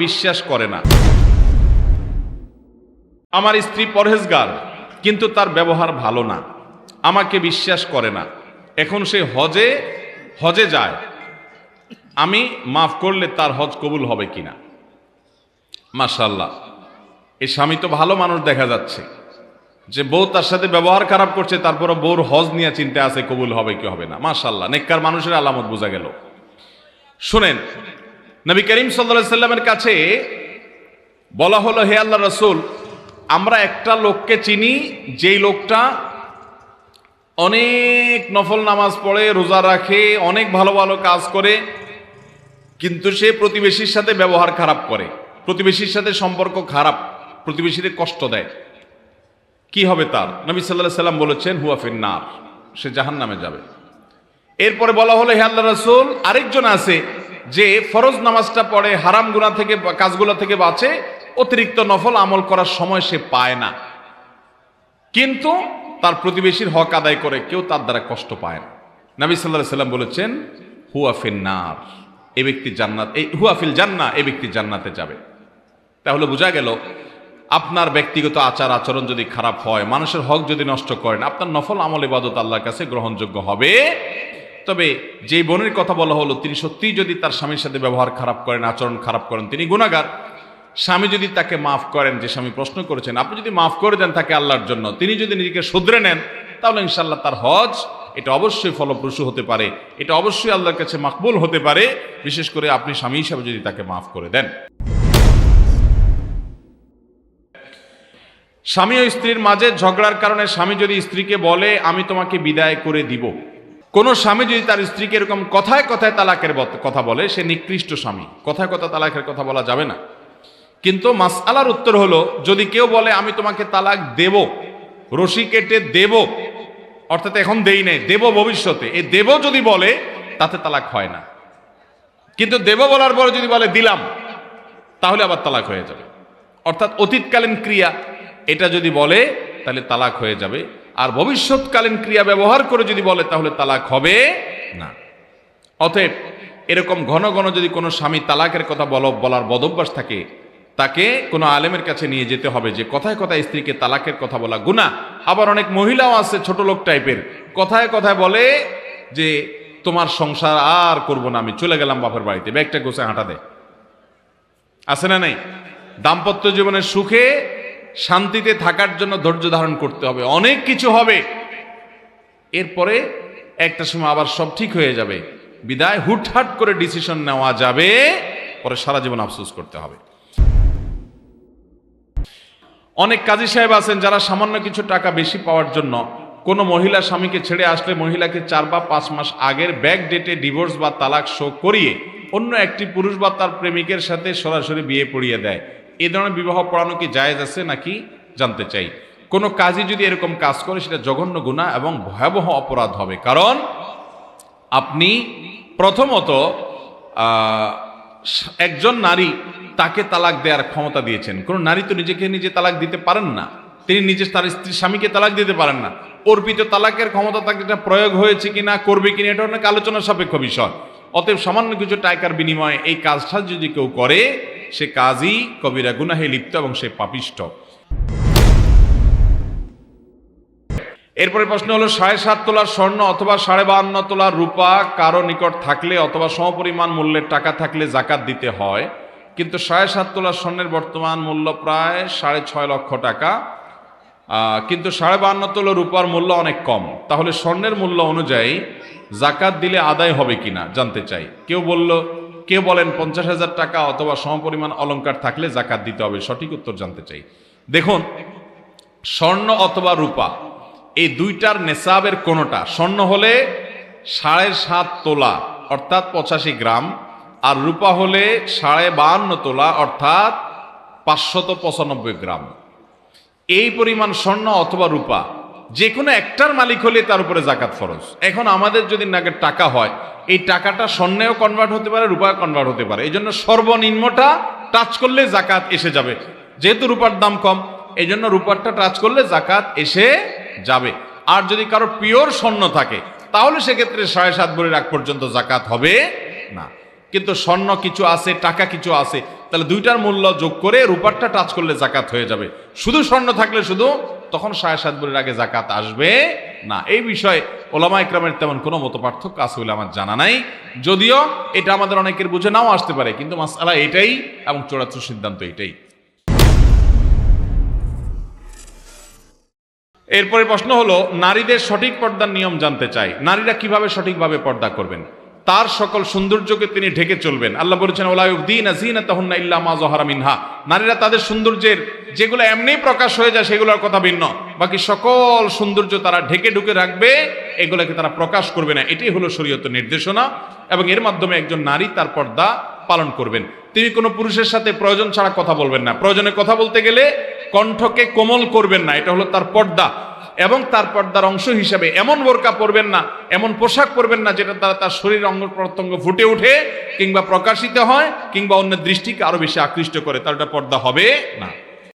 বিশ্বাস করে না। আমার স্ত্রী পরহেজগার, কিন্তু তার ব্যবহার ভালো না, আমাকে বিশ্বাস করে না, এখন সে হজে যায়, আমি মাফ করলে তার হজ কবুল হবে কিনা? মাশাআল্লাহ, এই স্বামী তো ভালো মানুষ দেখা যাচ্ছে, যে বউ তার সাথে ব্যবহার খারাপ করছে, তারপরে বউর হজ নিয়ে চিন্তা আছে কবুল হবে কি হবে না। মাশাআল্লাহ, নেককার মানুষের আলামত বোঝা গেল। শুনেন, নবী করিম সাল্লাল্লাহু আলাইহি সাল্লামের কাছে বলা হলো, হে আল্লাহর রাসূল, আমরা একটা লোককে চিনি, যেই লোকটা অনেক নফল নামাজ পড়ে, রোজা রাখে, অনেক ভালো ভালো কাজ করে, কিন্তু সে প্রতিবেশীর সাথে ব্যবহার খারাপ করে, প্রতিবেশীর সাথে সম্পর্ক খারাপ, প্রতিবেশীদের কষ্ট দেয়। কি হবে তার? নবী সাল্লাল্লাহু আলাইহি সাল্লাম বলেছেন, হুয়া ফিন্নার, সে জাহান্নামে যাবে। এরপরে বলা হলো, হে আল্লাহর রাসূল, আরেকজন আছে যে ফরজ নামাজটা পড়ে, হারাম গুনাহ থেকে, কাজগুলো থেকে বাঁচে, অতিরিক্ত নফল আমল করার সময় সে পায় না, কিন্তু তার প্রতিবেশীর হক আদায় করে, কেউ তার দ্বারা কষ্ট পায় না। নবী সাল্লাল্লাহু আলাইহি সাল্লাম বলেছেন, হুয়া ফিন্নার, এই ব্যক্তি জান্নাত, এই হুয়া ফিল জান্নাহ, এই ব্যক্তি জান্নাতে যাবে। তাহলে বোঝা গেল, আপনার ব্যক্তিগত আচার আচরণ যদি খারাপ হয়, মানুষের হক যদি নষ্ট করেন, আপনার নফল আমল ইবাদত আল্লাহর কাছে গ্রহণযোগ্য হবে। তবে যে বোনের কথা বলা হলো, তিনি সত্যিই যদি তার স্বামীর সাথে ব্যবহার খারাপ করেন, আচরণ খারাপ করেন, তিনি গুনাহগার। স্বামী যদি তাকে মাফ করেন, যে স্বামী প্রশ্ন করেছেন, আপনি যদি মাফ করে দেন তাকে আল্লাহর জন্য, তিনি যদি নিজেকে শুধরে নেন, তাহলে ইনশাআল্লাহ তার হজ এটা অবশ্যই ফলপ্রসূ হতে পারে, এটা অবশ্যই আল্লাহর কাছে মাকবুল হতে পারে, বিশেষ করে আপনি স্বামী হিসাবে যদি তাকে মাফ করে দেন। স্বামী ও স্ত্রীর মাঝে ঝগড়ার কারণে স্বামী যদি স্ত্রীকে বলে, আমি তোমাকে বিদায় করে দিব, কোন স্বামী যদি তার স্ত্রীকে এরকম কথায় কথায় তালাকের কথা বলে, সে নিকৃষ্ট স্বামী। কথায় কথা তালাকের কথা বলা যাবে না। কিন্তু মাসআলার উত্তর হলো, যদি কেউ বলে আমি তোমাকে তালাক দেব, রশি কেটে দেব, অর্থাৎ এখন দেই নাই, দেব ভবিষ্যতে, এই দেব যদি বলে, তাতে তালাক হয় না। কিন্তু দেব বলার পরে যদি বলে দিলাম, তাহলে আবার তালাক হয়ে যাবে। অর্থাৎ অতীতকালীন ক্রিয়া এটা যদি বলে, তাহলে তালাক হয়ে যাবে। আর ভবিষ্যৎকালীন ক্রিয়া ব্যবহার করে যদি বলে, তাহলে তালাক হবে না। অতএব এরকম ঘন ঘন যদি কোনো স্বামী তালাকের কথা বলার বদভ্যাস থাকে, তাকে কোনো আলেমের কাছে নিয়ে যেতে হবে, যে কথায় কথায় স্ত্রীকে তালাকের কথা বলা গুনাহ। আবার অনেক মহিলাও আছে ছোট লোক টাইপের, কথায় কথায় বলে যে তোমার সংসার আর করব না, আমি চলে গেলাম বাপের বাড়িতে, ব্যাগটা গোছায় হাঁটা দেয়। আছে না নাই? দাম্পত্য জীবনের সুখে শান্তিতে থাকার জন্য ধৈর্য ধারণ করতে হবে, অনেক কিছু হবে, এরপরে একটা সময় আবার সব ঠিক হয়ে যাবে। বিদায় হুটহাট করে ডিসিশন নেওয়া যাবে, পরে সারা জীবন আফসোস করতে হবে। অনেক কাজী সাহেব আছেন যারা সামান্য কিছু টাকা বেশি পাওয়ার জন্য কোনো মহিলা স্বামীকে ছেড়ে আসলে মহিলাকে 4 বা 5 মাস আগের ব্যাক ডেটে ডিভোর্স বা তালাক শো করিয়ে অন্য একটি পুরুষ বা তার প্রেমিকের সাথে সরাসরি বিয়ে পড়িয়ে দেয়। এই ধরনের বিবাহ পড়ানো কি জায়েজ আছে নাকি জানতে চাই। কোনো কাজী যদি এরকম কাজ করে, সেটা জঘন্য গুনাহ এবং ভয়াবহ অপরাধ হবে। কারণ আপনি প্রথমত একজন নারী, তাকে তালাক দেওয়ার ক্ষমতা দিয়েছেন। কোনো নারী তো নিজেকে নিজে তালাক দিতে পারেন না, তিনি নিজে তার স্ত্রী স্বামীকে তালাক দিতে পারেন না। অর্পিত তালাকের ক্ষমতা তাকে এটা প্রয়োগ হয়েছে কিনা, করবে কিনা, এটা অনেক আলোচনা সাপেক্ষ বিষয়। অতএব সামান্য কিছু টাকার বিনিময়ে এই কাজটা যদি কেউ করে, সে কাজই কবিরা গুনাহে লিপ্ত এবং সে পাপিষ্ঠ। এরপরে প্রশ্ন হলো, 7.5 তোলার স্বর্ণ অথবা 52.5 তোলার রূপা কারো নিকট থাকলে অথবা সমপরিমাণ মূল্যের টাকা থাকলে জাকাত দিতে হয়, কিন্তু 7.5 তোলার স্বর্ণের বর্তমান মূল্য প্রায় 6.5 লক্ষ টাকা, কিন্তু 52.5 তোলা রূপার মূল্য অনেক কম, তাহলে স্বর্ণের মূল্য অনুযায়ী জাকাত দিলে আদায় হবে কিনা জানতে চাই। কেউ বলেন 50,000 টাকা অথবা সমপরিমাণ অলংকার থাকলে জাকাত দিতে হবে। সঠিক উত্তর জানতে চাই। দেখুন, স্বর্ণ অথবা রূপা এই দুইটার নেসাবের কোনোটা, স্বর্ণ হলে 7.5 তোলা অর্থাৎ 85 গ্রাম, আর রূপা হলে 52.5 তোলা অর্থাৎ 595 গ্রাম। এই পরিমাণ স্বর্ণ অথবা রূপা যে কোনো একটার মালিক হলে তার উপরে জাকাত ফরজ। এখন আমাদের যদি নাগের টাকা হয়, এই টাকাটা স্বর্ণেও কনভার্ট হতে পারে, রূপায় কনভার্ট হতে পারে, এই জন্য সর্বনিম্নটা টাচ করলে জাকাত এসে যাবে। যেহেতু রূপার দাম কম, এই জন্য রূপারটা টাচ করলে জাকাত এসে যাবে। আর যদি কারো পিওর স্বর্ণ থাকে, তাহলে সেক্ষেত্রে 7.5 ভরি রাখ পর্যন্ত জাকাত হবে না। কিন্তু স্বর্ণ কিছু আছে, টাকা কিছু আছে, তাহলে দুইটার মূল্য যোগ করে রূপারটা টাচ করলে জাকাত হয়ে যাবে। শুধু স্বর্ণ থাকলে শুধু তখন 7.5 ভরির আগে জাকাত আসবে না। এই বিষয়ে ওলামা ইকরামের তেমন কোনো মত পার্থক্য আছে বলে আমার জানা নাই, যদিও এটা আমাদের অনেকের বুঝে নাও আসতে পারে, কিন্তু মাসআলা এটাই এবং চূড়ান্ত সিদ্ধান্ত এটাই। এরপরে প্রশ্ন হলো, নারীদের সঠিক পর্দার নিয়ম জানতে চাই। নারীরা কিভাবে সঠিকভাবে পর্দা করবেন, তার সকল সৌন্দর্যকে তিনি ঢেকে চলবেন। আল্লাহ বলেছেন, ওয়ালা ইউবদিনা যিনাতাহুন্না ইল্লা মা যাহারা মিনহা। নারীরা তাদের সৌন্দর্যের যেগুলো এমনিই প্রকাশ হয়ে যায় সেগুলোর কথা ভিন্ন, বাকি সকল সৌন্দর্য তারা ঢেকে ঢুকে রাখবে, এগুলোকে তারা প্রকাশ করবে না। এটাই হলো শরীয়তের নির্দেশনা, এবং এর মাধ্যমে একজন নারী তার পর্দা পালন করবেন। তিনি কোনো পুরুষের সাথে প্রয়োজন ছাড়া কথা বলবেন না। প্রয়োজনে কথা বলতে গেলে কণ্ঠকে কোমল করবেন না, এটা হলো তার পর্দা। এবং তার পর্দার অংশ হিসেবে এমন বোরকা পরবেন না, এমন পোশাক পরবেন না যেটা দ্বারা তার শরীর অঙ্গ প্রত্যঙ্গ ফুটে ওঠে কিংবা প্রকাশিত হয় কিংবা অন্যের দৃষ্টিকে আরো বেশি আকৃষ্ট করে, তার এটা পর্দা হবে না।